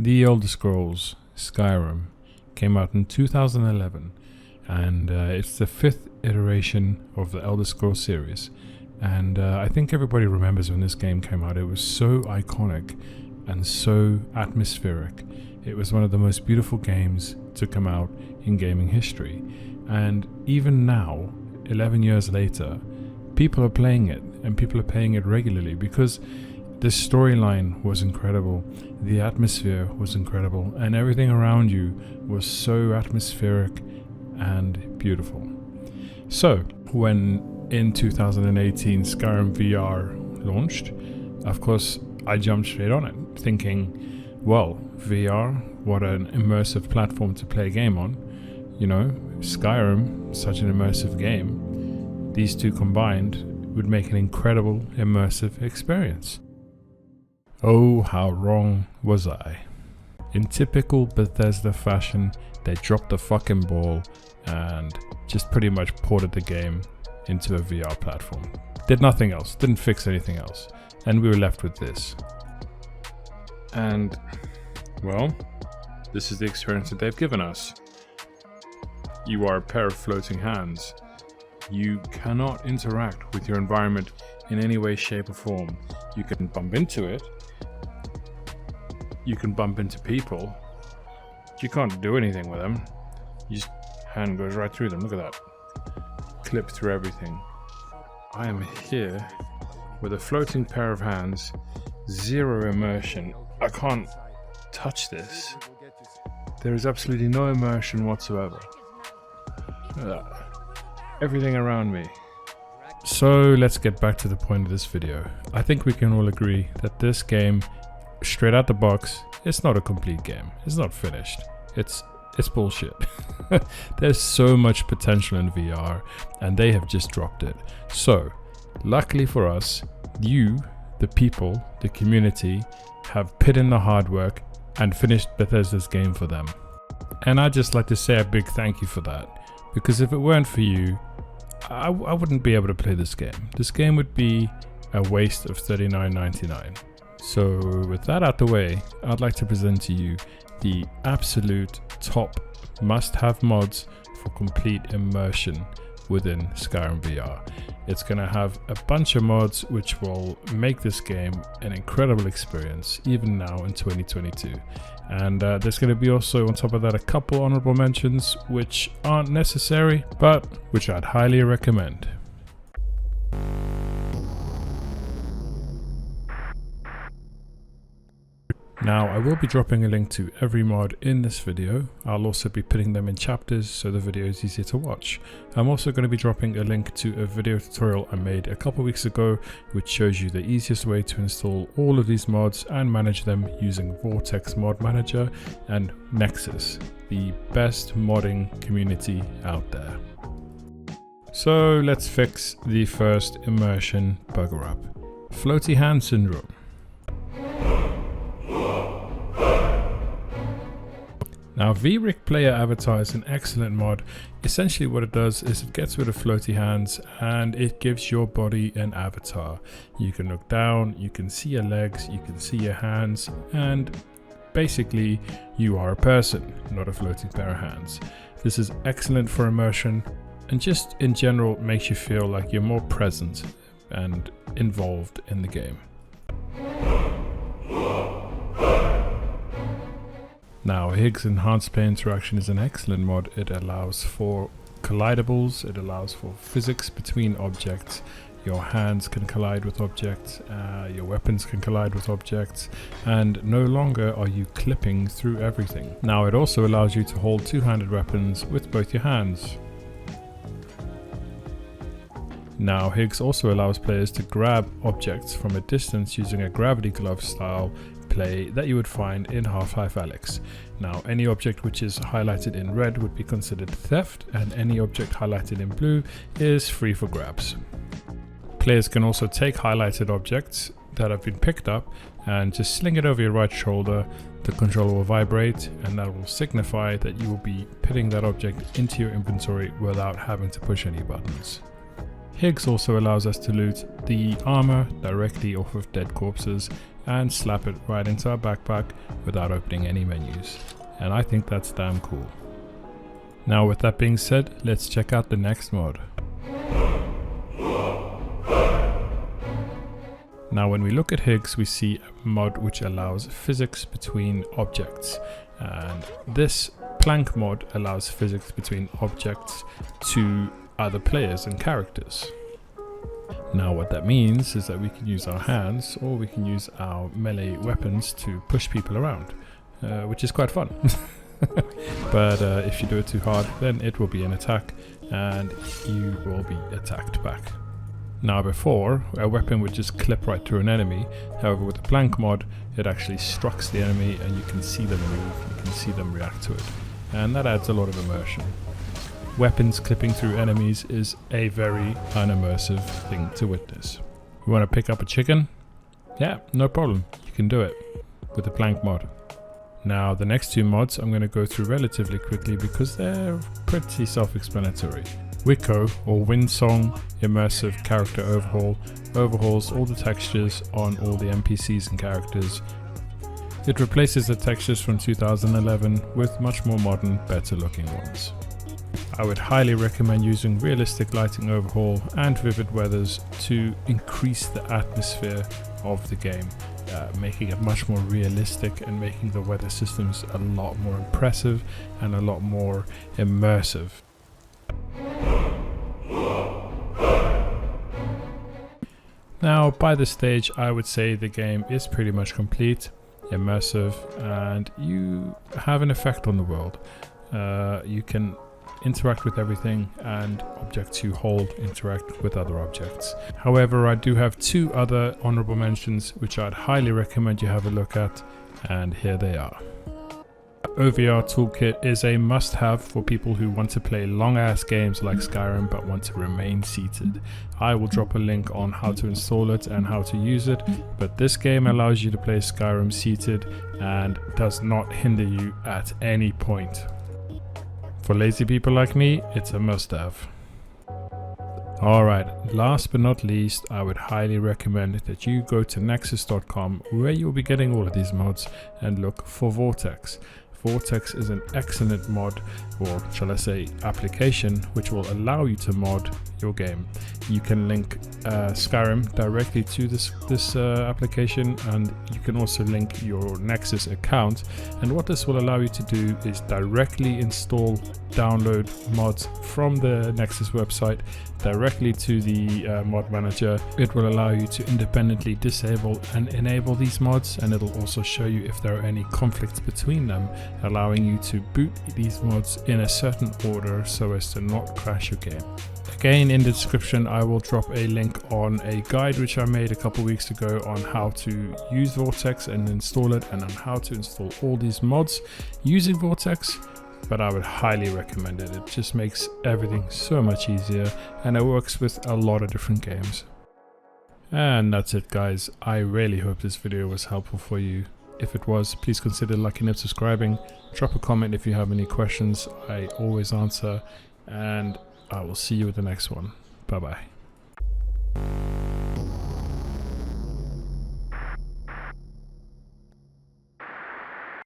The Elder Scrolls Skyrim came out in 2011, and it's the 5th iteration of the Elder Scrolls series. And I think everybody remembers when this game came out. It was so iconic and so atmospheric. It was one of the most beautiful games to come out in gaming history. And even now, 11 years later, people are playing it, and people are playing it regularly because the storyline was incredible, the atmosphere was incredible, and everything around you was so atmospheric and beautiful. So, when in 2018 Skyrim VR launched, of course I jumped straight on it, thinking, well, VR, what an immersive platform to play a game on. You know, Skyrim, such an immersive game. These two combined would make an incredible immersive experience. Oh, how wrong was I. In typical Bethesda fashion, they dropped the fucking ball and just pretty much ported the game into a VR platform. Did nothing else, didn't fix anything else, and we were left with this. And, well, this is the experience that they've given us. You are a pair of floating hands. You cannot interact with your environment in any way, shape or form. You can bump into it. You can bump into people. You can't do anything with them. Your hand goes right through them. Look at that. Clip through everything. I am here with a floating pair of hands. Zero immersion. I can't touch this. There is absolutely no immersion whatsoever. Look at that. Everything around me. So let's get back to the point of this video. I think we can all agree that this game, straight out the box, it's not a complete game. It's not finished. It's bullshit. There's so much potential in VR, and they have just dropped it. So, luckily for us, you, the people, the community, have put in the hard work and finished Bethesda's game for them. And I'd just like to say a big thank you for that, because if it weren't for you, I wouldn't be able to play this game. This game would be a waste of $39.99. So with that out the way, I'd like to present to you the absolute top must-have mods for complete immersion within Skyrim VR. It's going to have a bunch of mods which will make this game an incredible experience even now in 2022. And there's going to be also on top of that a couple honorable mentions which aren't necessary but which I'd highly recommend. Now, I will be dropping a link to every mod in this video. I'll also be putting them in chapters so the video is easier to watch. I'm also going to be dropping a link to a video tutorial I made a couple weeks ago which shows you the easiest way to install all of these mods and manage them using Vortex Mod Manager and Nexus, the best modding community out there. So let's fix the first immersion bugger up. Floaty hand syndrome. Now, VRIK Player Avatar is an excellent mod. Essentially what it does is it gets rid of floaty hands and it gives your body an avatar. You can look down, you can see your legs, you can see your hands, and basically you are a person, not a floating pair of hands. This is excellent for immersion and just in general makes you feel like you're more present and involved in the game. Now, HIGGS Enhanced Player Interaction is an excellent mod. It allows for collidables, it allows for physics between objects. Your hands can collide with objects, your weapons can collide with objects, and no longer are you clipping through everything. Now, it also allows you to hold two-handed weapons with both your hands. Now, HIGGS also allows players to grab objects from a distance using a gravity glove style play that you would find in Half-Life Alyx. Now, any object which is highlighted in red would be considered theft, and any object highlighted in blue is free for grabs. Players can also take highlighted objects that have been picked up and just sling it over your right shoulder. The controller will vibrate and that will signify that you will be putting that object into your inventory without having to push any buttons. HIGGS also allows us to loot the armor directly off of dead corpses and slap it right into our backpack without opening any menus. And I think that's damn cool. Now with that being said, let's check out the next mod. Now when we look at HIGGS, we see a mod which allows physics between objects, and this PLANCK Mod allows physics between objects to other players and characters. Now what that means is that we can use our hands or we can use our melee weapons to push people around, which is quite fun. But if you do it too hard, then it will be an attack and you will be attacked back. Now before, a weapon would just clip right through an enemy. However, with the PLANCK Mod, it actually strikes the enemy and you can see them move, you can see them react to it. And that adds a lot of immersion. Weapons clipping through enemies is a very unimmersive thing to witness. You want to pick up a chicken? Yeah, no problem. You can do it with the PLANCK Mod. Now the next two mods I'm going to go through relatively quickly because they're pretty self-explanatory. WICO or Windsong Immersive Character Overhaul overhauls all the textures on all the NPCs and characters. It replaces the textures from 2011 with much more modern, better looking ones. I would highly recommend using realistic lighting overhaul and vivid weathers to increase the atmosphere of the game, making it much more realistic and making the weather systems a lot more impressive and a lot more immersive. Now by this stage I would say the game is pretty much complete, immersive, and you have an effect on the world. You can interact with everything and objects you hold interact with other objects. However, I do have two other honorable mentions which I'd highly recommend you have a look at, and here they are. OVR Toolkit is a must-have for people who want to play long-ass games like Skyrim but want to remain seated. I will drop a link on how to install it and how to use it, but this game allows you to play Skyrim seated and does not hinder you at any point. For lazy people like me, it's a must-have. Alright, last but not least, I would highly recommend that you go to nexus.com where you'll be getting all of these mods and look for Vortex. Vortex is an excellent mod, or shall I say application, which will allow you to mod your game. You can link Skyrim directly to this application, and you can also link your Nexus account. And what this will allow you to do is directly install, download mods from the Nexus website directly to the mod manager. It will allow you to independently disable and enable these mods, and it'll also show you if there are any conflicts between them, allowing you to boot these mods in a certain order so as to not crash your game. Again, in the description I will drop a link on a guide which I made a couple weeks ago on how to use Vortex and install it, and on how to install all these mods using Vortex. But I would highly recommend it. It just makes everything so much easier, and it works with a lot of different games. And that's it, guys. I really hope this video was helpful for you. If it was, please consider liking and subscribing. Drop a comment if you have any questions. I always answer, and I will see you with the next one. Bye bye.